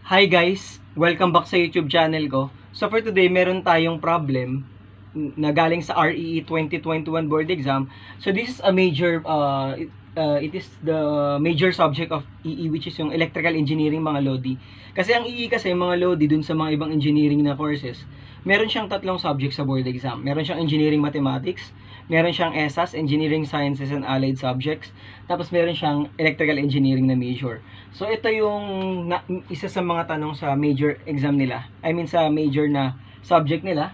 Hi guys! Welcome back sa YouTube channel ko. So for today, meron tayong problem na galing sa REE 2021 board exam. So this is a major, it is the major subject of EE, which is yung electrical engineering mga Lodi. Kasi ang EE kasi mga Lodi dun sa mga ibang engineering na courses, meron siyang tatlong subject sa board exam. Meron siyang engineering mathematics, meron siyang ESAS, Engineering Sciences and Allied Subjects, tapos meron siyang Electrical Engineering na major. So ito yung isa sa mga tanong sa major exam nila. I mean sa major na subject nila.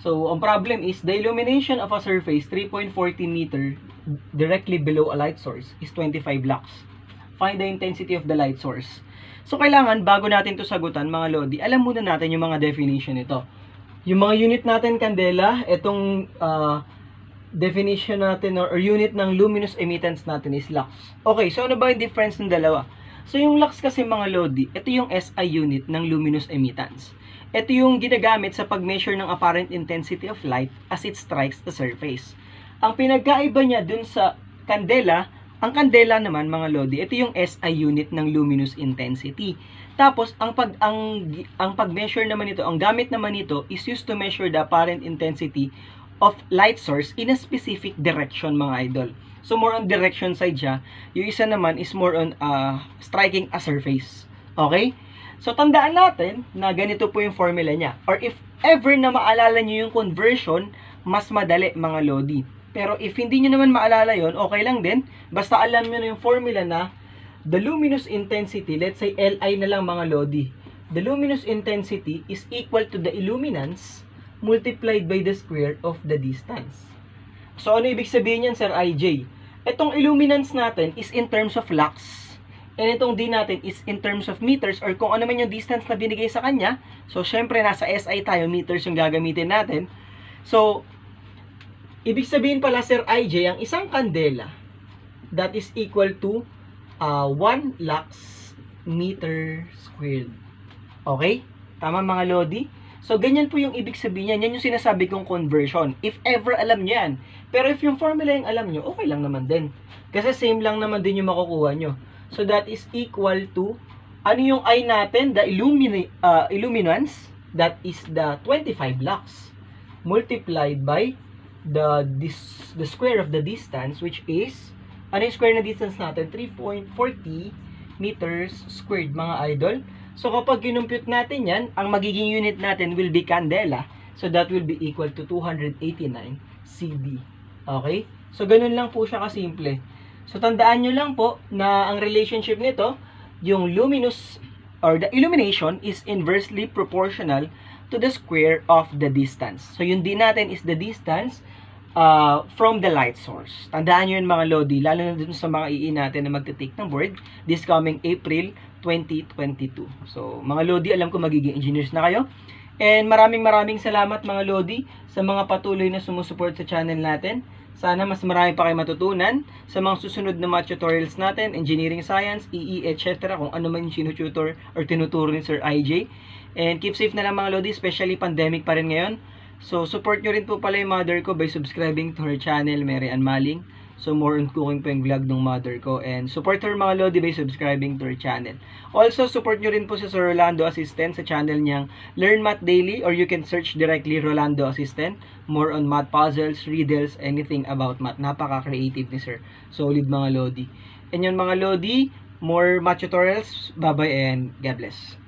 So ang problem is the illumination of a surface 3.40 meter directly below a light source is 25 lux. Find the intensity of the light source. So kailangan bago natin to sagutan mga Lodi, alam muna natin yung mga definition nito. Yung mga unit natin kandela, itong definition natin or unit ng luminous emittance natin is lux. Okay, so ano ba yung difference ng dalawa? So yung lux kasi mga Lodi, ito yung SI unit ng luminous emittance. Ito yung ginagamit sa pag-measure ng apparent intensity of light as it strikes the surface. Ang pinagkaiba niya dun sa kandela, ang kandela naman mga Lodi, ito yung SI unit ng luminous intensity. Tapos ang pag-measure naman ito, ang gamit naman ito is used to measure the apparent intensity of light source in a specific direction mga idol. So more on direction side siya. Yung isa naman is more on striking a surface. Okay? So tandaan natin na ganito po yung formula niya. Or if ever na maalala nyo yung conversion, mas madali mga Lodi. Pero if hindi nyo naman maalala yon, okay lang din. Basta alam nyo na yung formula na the luminous intensity, let's say Li na lang mga Lodi. The luminous intensity is equal to the illuminance multiplied by the square of the distance. So, ano ibig sabihin yan, Sir IJ? Itong illuminance natin is in terms of lux. And itong D natin is in terms of meters or kung ano man yung distance na binigay sa kanya. So, syempre, nasa SI tayo, meters yung gagamitin natin. So, ibig sabihin pala, Sir IJ, ang isang kandela, that is equal to 1 lux meter squared. Okay? Tama mga Lodi? So, ganyan po yung ibig sabihin yan. Yan yung sinasabi kong conversion. If ever alam nyo yan. Pero if yung formula yung alam nyo, okay lang naman din. Kasi same lang naman din yung makukuha nyo. So, that is equal to, ano yung I natin? The illuminance, that is the 25 lux, multiplied by the square of the distance, which is, ano yung square na distance natin? 3.40 meters squared, mga idol. So, kapag kinumpute natin yan, ang magiging unit natin will be candela. So, that will be equal to 289 CD. Okay? So, ganun lang po siya kasimple. So, tandaan nyo lang po na ang relationship nito, yung luminous or the illumination is inversely proportional to the square of the distance. So, yung D natin is the distance from the light source. Tandaan nyo yun mga Lodi, lalo na dun sa mga II natin na magte-take ng board this coming April 2022. So, mga Lodi, alam ko magiging engineers na kayo. And maraming salamat mga Lodi sa mga patuloy na sumusuport sa channel natin. Sana mas marami pa kayo matutunan sa mga susunod na mga tutorials natin, engineering science, EE, etc. Kung ano man yung sinututor or tinuturo ni Sir IJ. And keep safe na lang mga Lodi, especially pandemic pa rin ngayon. So, support nyo rin po pala yung mother ko by subscribing to her channel, Mary Ann Maling. So, more on cooking po yung vlog ng mother ko. And support her mga Lodi by subscribing to her channel. Also, support nyo rin po si Sir Rolando Assistant sa channel niyang Learn Math Daily, or you can search directly Rolando Assistant. More on math puzzles, riddles, anything about math. Napaka-creative ni Sir. Solid mga Lodi. And yun mga Lodi, more math tutorials. Bye-bye and God bless.